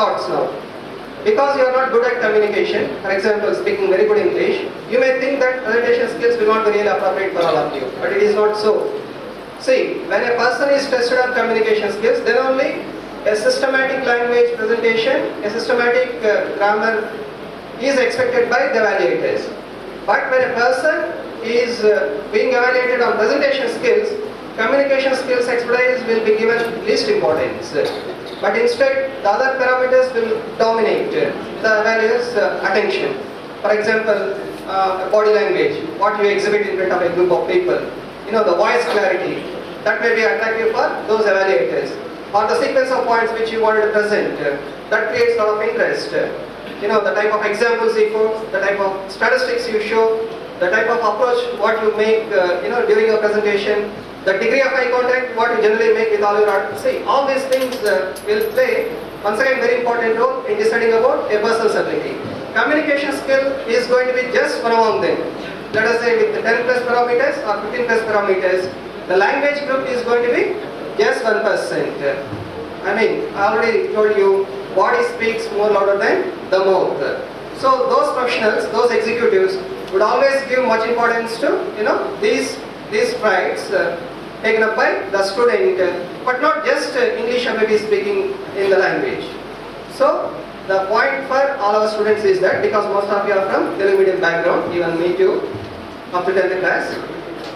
thoughts now. Because you are not good at communication, for example, speaking very good English, you may think that presentation skills will not be really appropriate for all of you, but it is not so. See, when a person is tested on communication skills, then only a systematic language presentation, a systematic grammar is expected by the evaluators. But when a person is being evaluated on presentation skills, communication skills expertise will be given least importance. But instead, the other parameters will dominate the evaluator's attention. For example, body language, what you exhibit in front of a group of people. You know, the voice clarity, that may be attractive for those evaluators. Or the sequence of points which you wanted to present, that creates a lot of interest. You know, the type of examples you quote, the type of statistics you show, the type of approach what you make, during your presentation, the degree of eye contact, what you generally make with all your art. See, all these things will play, once again, very important role in deciding about a person's ability. Communication skill is going to be just one among them. Let us say with the 10 plus parameters or 15 plus parameters, the language group is going to be just 1%. I mean, I already told you, body speaks more louder than the mouth. So those professionals, those executives would always give much importance to, these traits taken up by the student, but not just English or maybe speaking in the language. So the point for all our students is that, because most of you are from Telugu medium background, even me too, up to 10th class.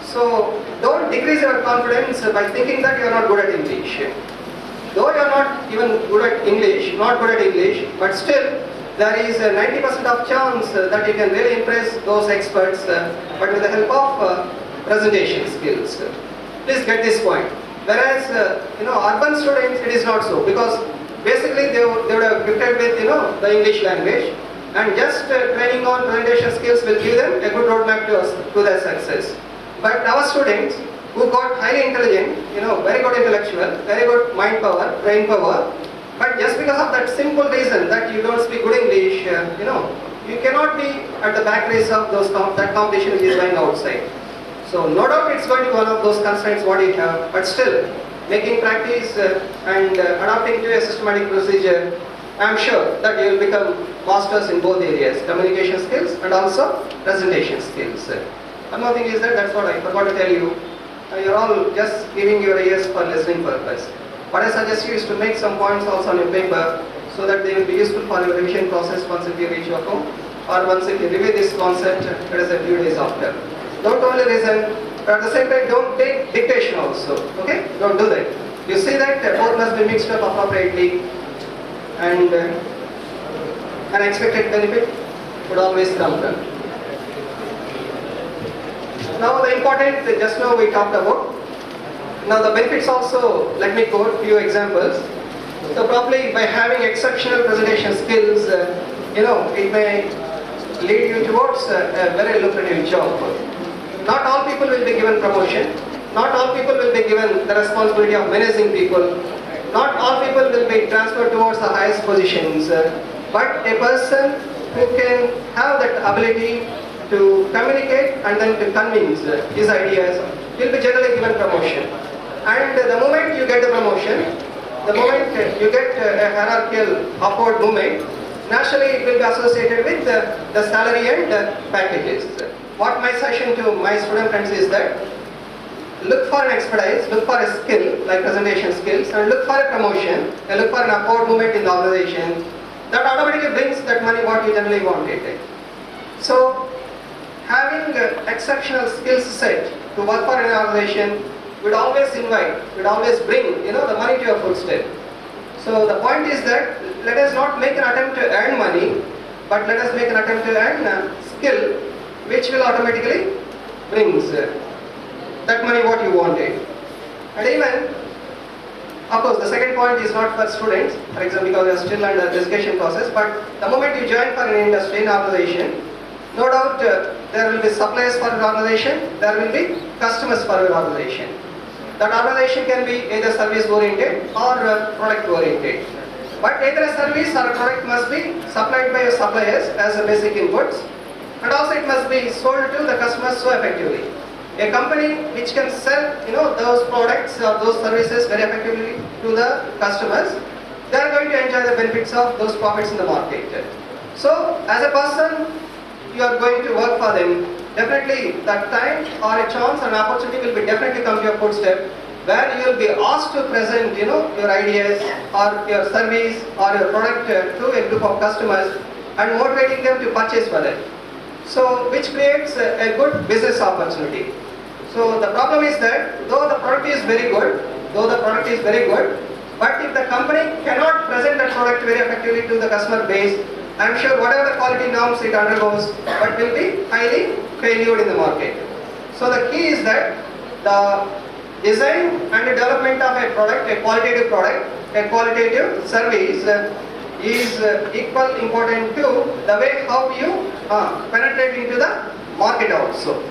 So don't decrease your confidence by thinking that you are not good at English. Though you are not even good at English, but still there is a 90% of chance that you can really impress those experts, but with the help of presentation skills. Please get this point. Whereas, urban students, it is not so, because basically they would have gifted with, the English language, and just training on presentation skills will give them a good roadmap to their success. But our students who got highly intelligent, very good intellectual, very good mind power, brain power, but just because of that simple reason that you don't speak good English, you cannot be at the back race of that competition which is going outside. So no doubt it's going to be one of those constraints what you have, but still making practice and adapting to a systematic procedure, I am sure that you will become masters in both areas, communication skills and also presentation skills. One more thing is that's what I forgot to tell you. You're all just giving your ears for listening purpose. What I suggest you is to make some points also on your paper so that they will be useful for your revision process once if you reach your home, or once if you review this concept, it is a few days after. Don't only listen, but at the same time don't take dictation also, okay? Don't do that. You see that both must be mixed up appropriately, and unexpected benefit would always come from. Now the important, just now we talked about. Now the benefits also, let me quote a few examples. So probably by having exceptional presentation skills, it may lead you towards a very lucrative job. Not all people will be given promotion. Not all people will be given the responsibility of managing people. Not all people will be transferred towards the highest positions. But a person who can have that ability to communicate and then to convince his ideas will be generally given promotion. And the moment you get the promotion, the moment you get a hierarchical upward movement, naturally it will be associated with the salary and packages. What my suggestion to my student friends is that look for an expertise, look for a skill like presentation skills, and look for a promotion, and look for an upward movement in the organization. That automatically brings that money what you generally wanted. So having exceptional skills set to work for an organization would always invite, would always bring, the money to your footstep. So the point is that let us not make an attempt to earn money, but let us make an attempt to earn skill, which will automatically brings that money what you wanted. And even, of course, the second point is not for students, for example, because we are still under the education process, but the moment you join for an industry, an organization, no doubt there will be suppliers for your organization, there will be customers for your organization. That organization can be either service oriented or product oriented. But either a service or a product must be supplied by your suppliers as a basic inputs, and also it must be sold to the customers so effectively. A company which can sell those products or those services very effectively to the customers, they are going to enjoy the benefits of those profits in the market. So, as a person, you are going to work for them. Definitely, that time or a chance or an opportunity will be definitely come to your footstep, where you will be asked to present, your ideas or your service or your product to a group of customers and motivating them to purchase for them. So, which creates a good business opportunity. So, the problem is that though the product is very good, but if the company cannot present that product very effectively to the customer base, I am sure whatever the quality norms it undergoes, but will be highly failured in the market. So the key is that the design and the development of a product, a qualitative service is equal important to the way how you penetrate into the market also.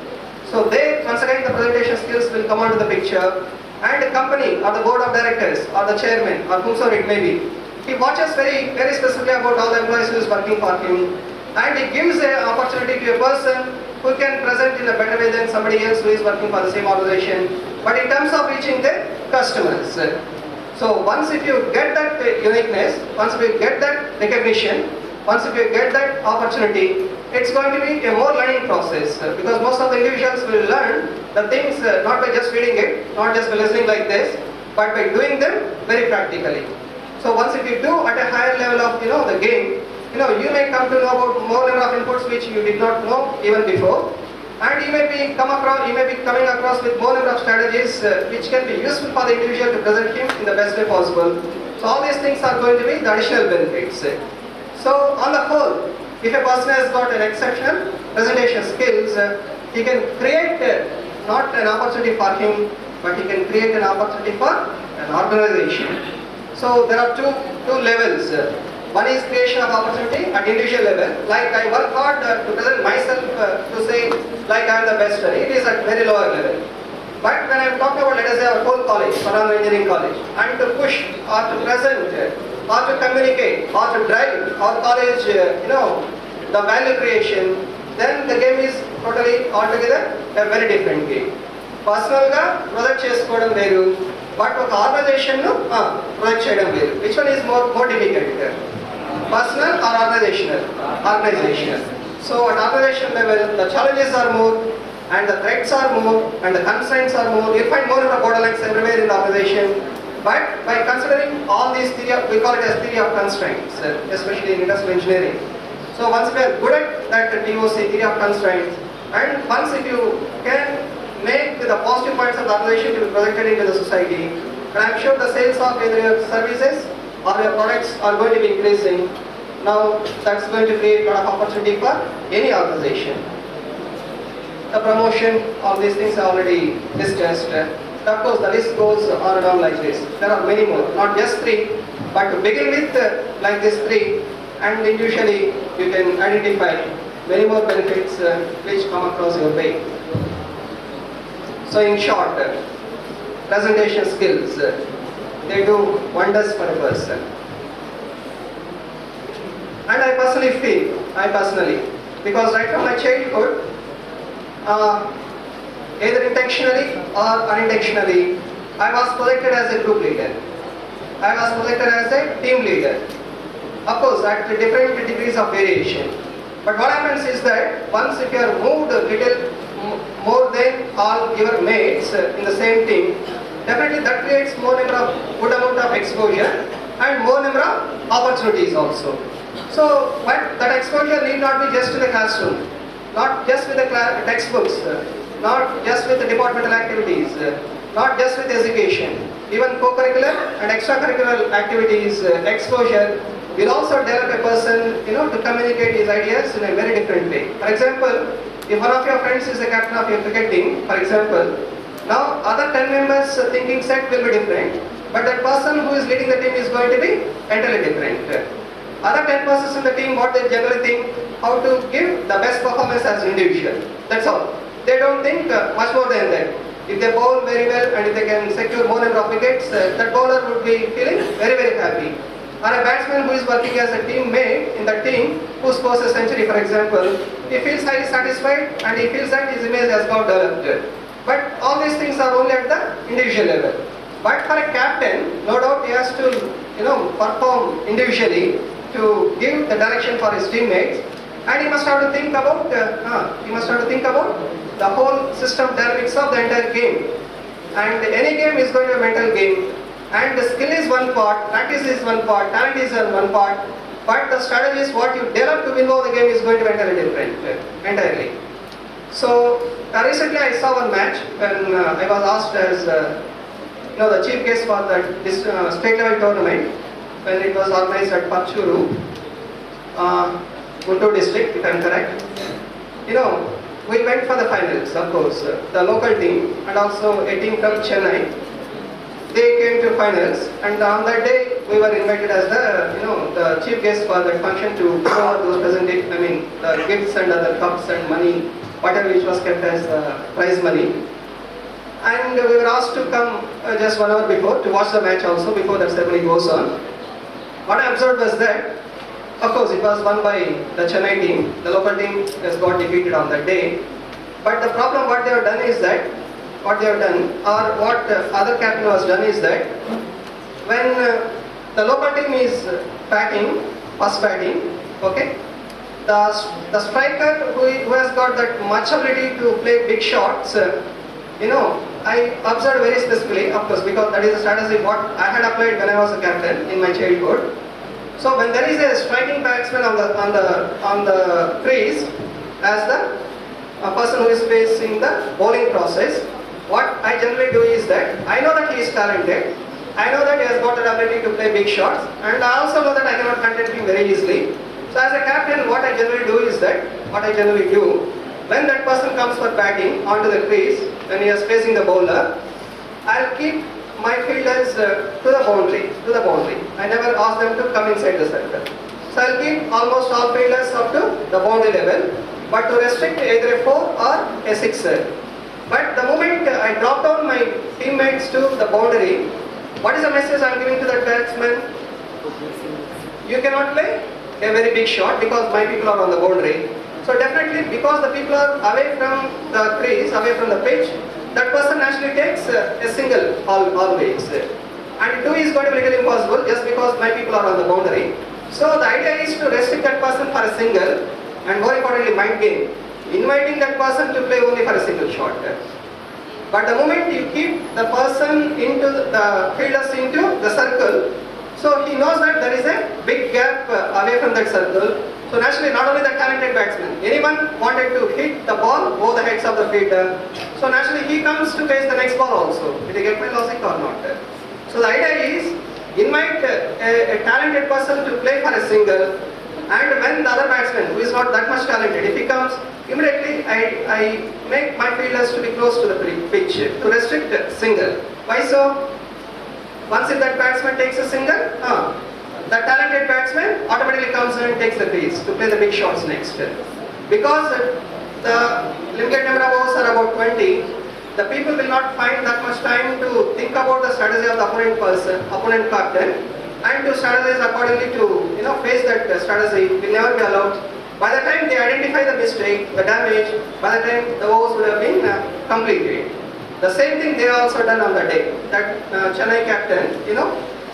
So there, once again, the presentation skills will come onto the picture, and the company or the board of directors or the chairman or whomsoever it may be, he watches very specifically about all the employees who is working for him, and he gives an opportunity to a person who can present in a better way than somebody else who is working for the same organization, but in terms of reaching the customers. So once if you get that uniqueness, once if you get that recognition, once if you get that opportunity, it's going to be a more learning process, because most of the individuals will learn the things not by just reading it, not just by listening like this, but by doing them very practically. So once if you do at a higher level of the game, you may come to know about more number of inputs which you did not know even before, and you may be coming across with more number of strategies which can be useful for the individual to present him in the best way possible. So all these things are going to be the additional benefits. So on the whole, if a person has got an exceptional presentation skills, he can create not an opportunity for him, but he can create an opportunity for an organization. So there are two levels. One is creation of opportunity at individual level. Like I work hard to present myself to say like I am the best. It is at very lower level. But when I am talking about, let us say, our whole college, our engineering college, and to push or to present or to communicate or to drive our college, the value creation, then the game is totally altogether a very different game. Personal ga project chesukodam veru, but oka organization nu project cheyadam veru. Which one is more difficult? Personal or organizational? Organizational. So at organizational level, the challenges are more, and the threats are more, and the constraints are more. You find more of the borderlines everywhere in the organization. But by considering all these theory, we call it as theory of constraints, especially in industrial engineering. So once we are good at that TOC, theory of constraints, and once if you can make the positive points of the organization to be projected into the society, and I am sure the sales of either your services or your products are going to be increasing. Now that's going to create a lot of opportunity for any organization. The promotion, all these things are already discussed. Of course, the list goes on and on like this. There are many more, not just 3, but to begin with like this 3, and individually you can identify many more benefits which come across your way. So in short, presentation skills, they do wonders for a person. And I personally feel, because right from my childhood, either intentionally or unintentionally, I was projected as a group leader. I was projected as a team leader. Of course, at different degrees of variation. But what happens is that once if you are moved a little more than all your mates in the same team, definitely that creates more number of good amount of exposure and more number of opportunities also. So, but that exposure need not be just in the classroom, not just with the textbooks, not just with the departmental activities, not just with education, even co-curricular and extracurricular activities, exposure will also develop a person, to communicate his ideas in a very different way. For example, if one of your friends is the captain of your cricket team, for example, now other 10 members thinking set will be different, but that person who is leading the team is going to be entirely different. Other 10 persons in the team, what they generally think, how to give the best performance as an individual. That's all. They don't think much more than that. If they bowl very well and if they can secure more number of wickets, that bowler would be feeling very, very happy. Or a batsman who is working as a teammate in the team who scores a century, for example, he feels highly satisfied and he feels that his image has got developed. But all these things are only at the individual level. But for a captain, no doubt he has to perform individually to give the direction for his teammates, and he must have to think about the whole system dynamics of the entire game. And any game is going to be a mental game, and the skill is one part, practice is one part, talent is one part, but the strategy is what you develop to win over the game is going to be entirely different, entirely. So recently I saw one match when I was asked as the chief guest for this state level tournament when it was organized at Parchuru, Guntur district, if I am correct. We went for the finals, of course. The local team and also a team from Chennai, they came to finals, and on that day we were invited as the chief guest for that function to give out those the gifts and other cups and money, whatever which was kept as prize money. And we were asked to come just 1 hour before to watch the match also before that ceremony goes on. What I observed was that, of course, it was won by the Chennai team. The local team has got defeated on that day. But the problem what they have done is that, what other captain has done is that, when the local team is first batting, okay, the striker who has got that much ability to play big shots, I observed very specifically, of course, because that is a strategy what I had applied when I was a captain in my childhood. So when there is a striking batsman on the crease, as the person who is facing the bowling process, what I generally do is that I know that he is talented, I know that he has got the ability to play big shots, and I also know that I cannot contain him very easily. So as a captain, what I generally do, when that person comes for batting onto the crease, when he is facing the bowler, I'll keep my fielders to the boundary. I never ask them to come inside the circle. So I'll keep almost all fielders up to the boundary level, but to restrict either a 4 or a 6. But the moment I drop down my teammates to the boundary, what is the message I'm giving to that batsman? You cannot play a very big shot because my people are on the boundary. So definitely, because the people are away from the crease, away from the pitch, that person actually takes a single always. And 2 is going to be a little impossible just because my people are on the boundary. So the idea is to restrict that person for a single, and more importantly mind game, inviting that person to play only for a single shot. But the moment you keep the person into the fielders into the circle, so he knows that there is a big gap away from that circle. So naturally, not only the talented batsman, anyone wanted to hit the ball over the heads of the fielder. So naturally, he comes to face the next ball also. Did you get my logic or not? So the idea is, invite a talented person to play for a single, and when the other batsman, who is not that much talented, if he comes, immediately I make my fielders to be close to the pitch to restrict single. Why so? Once if that batsman takes a single, the talented batsman automatically comes and takes the crease to play the big shots next. Because the limited number of overs are about 20, the people will not find that much time to think about the strategy of the opponent captain, and to strategize accordingly to face that strategy will never be allowed. By the time they identify the mistake, the damage, by the time the overs would have been completed. The same thing they also done on the day. That Chennai captain,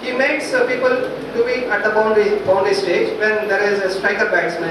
he makes people to be at the boundary stage when there is a striker batsman.